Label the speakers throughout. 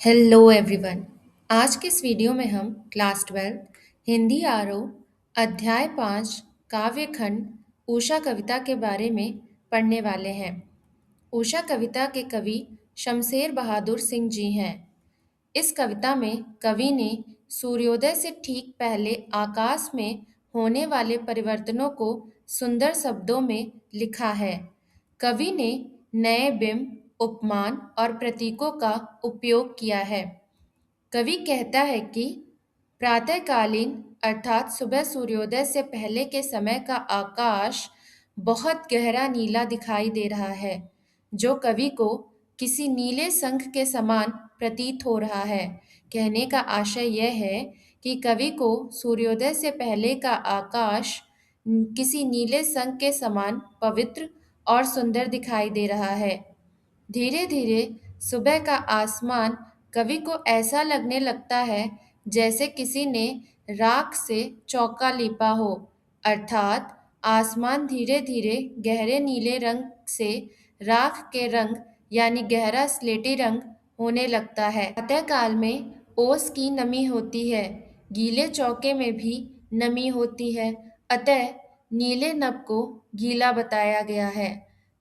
Speaker 1: Hello everyone. आज के इस वीडियो में हम क्लास 12 हिंदी आरो अध्याय 5 काव्य खंड उषा कविता के बारे में पढ़ने वाले हैं। उषा कविता के कवि शमशेर बहादुर सिंह जी हैं। इस कविता में कवि ने सूर्योदय से ठीक पहले आकाश में होने वाले परिवर्तनों को सुंदर शब्दों में लिखा है। कवि ने नए बिंब, उपमान और प्रतीकों का उपयोग किया है। कवि कहता है कि प्रातःकालीन अर्थात सुबह सूर्योदय से पहले के समय का आकाश बहुत गहरा नीला दिखाई दे रहा है, जो कवि को किसी नीले शंख के समान प्रतीत हो रहा है। कहने का आशय यह है कि कवि को सूर्योदय से पहले का आकाश किसी नीले शंख के समान पवित्र और सुंदर दिखाई दे रहा है। धीरे धीरे सुबह का आसमान कवि को ऐसा लगने लगता है जैसे किसी ने राख से चौका लिपा हो, अर्थात आसमान धीरे धीरे गहरे नीले रंग से राख के रंग यानी गहरा स्लेटी रंग होने लगता है। प्रातःकाल में ओस की नमी होती है, गीले चौके में भी नमी होती है, अतः नीले नभ को गीला बताया गया है।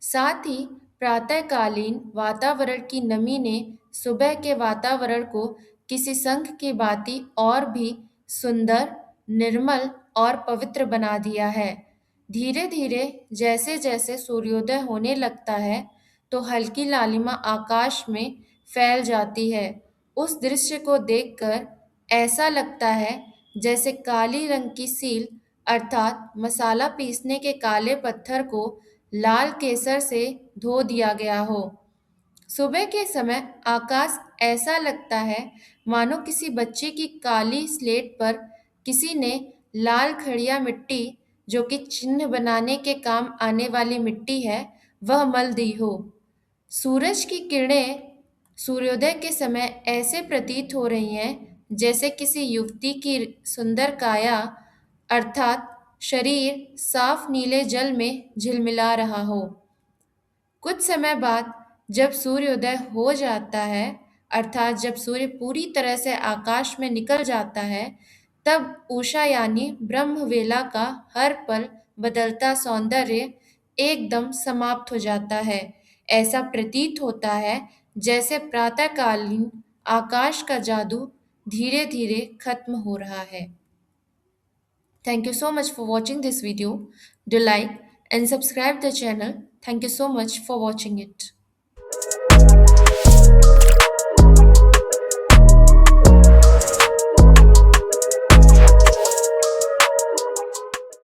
Speaker 1: साथ ही प्रातःकालीन वातावरण की नमी ने सुबह के वातावरण को किसी शंख की भांति और भी सुंदर, निर्मल और पवित्र बना दिया है। धीरे धीरे जैसे जैसे सूर्योदय होने लगता है तो हल्की लालिमा आकाश में फैल जाती है। उस दृश्य को देखकर ऐसा लगता है जैसे काली रंग की सील अर्थात मसाला पीसने के काले पत्थर को लाल केसर से धो दिया गया हो। सुबह के समय आकाश ऐसा लगता है मानो किसी बच्चे की काली स्लेट पर किसी ने लाल खड़िया मिट्टी, जो कि चिन्ह बनाने के काम आने वाली मिट्टी है, वह मल दी हो। सूरज की किरणें सूर्योदय के समय ऐसे प्रतीत हो रही हैं जैसे किसी युवती की सुंदर काया अर्थात शरीर साफ नीले जल में झिलमिला रहा हो। कुछ समय बाद जब सूर्योदय हो जाता है अर्थात जब सूर्य पूरी तरह से आकाश में निकल जाता है, तब उषा यानी ब्रह्मवेला का हर पल बदलता सौंदर्य एकदम समाप्त हो जाता है। ऐसा प्रतीत होता है जैसे प्रातःकालीन आकाश का जादू धीरे धीरे खत्म हो रहा है। Thank you so much for watching this video. Do like and subscribe the channel. Thank you so much for watching it.